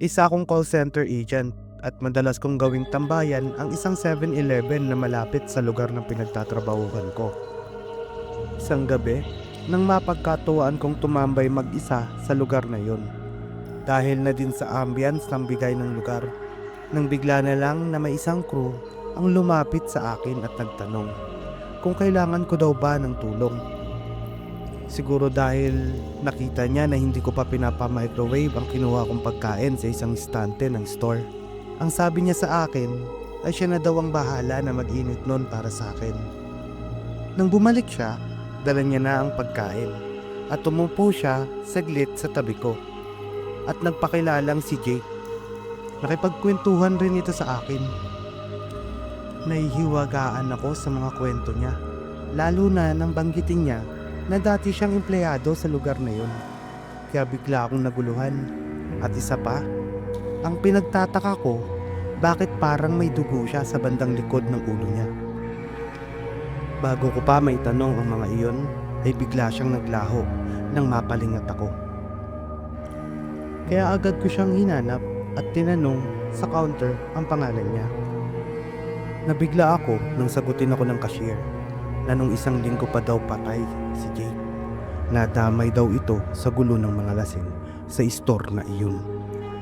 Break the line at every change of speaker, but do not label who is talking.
Isa akong call center agent at madalas kong gawing tambayan ang isang 7-Eleven na malapit sa lugar ng pinagtatrabahuhan ko. Isang gabi, nang mapagkatuwaan kong tumambay mag-isa sa lugar na yun. Dahil na din sa ambience ng bigay ng lugar, nang bigla na lang na may isang crew ang lumapit sa akin at nagtanong kung kailangan ko daw ba ng tulong. Siguro dahil nakita niya na hindi ko pa pinapa-microwave ang kinuha kong pagkain sa isang estante ng store. Ang sabi niya sa akin ay siya na daw ang bahala na mag-init nun para sa akin. Nang bumalik siya, dala niya na ang pagkain at tumupo siya saglit sa tabi ko at nagpakilalang si Jake. Nakipagkwentuhan rin ito sa akin. Nahihiwagaan ako sa mga kwento niya, lalo na nang banggitin niya na dati siyang empleyado sa lugar na yun. Kaya bigla akong naguluhan. At isa pa, ang pinagtataka ko, bakit parang may dugo siya sa bandang likod ng ulo niya. Bago ko pa maitanong ang mga iyon, ay bigla siyang naglaho nang mapalingat ako. Kaya agad ko siyang hinanap at tinanong sa counter ang pangalan niya. Nabigla ako nang sagutin ako ng cashier na nung isang linggo pa daw patay si Jake. Nadamay daw ito sa gulo ng mga lasing sa store na iyon.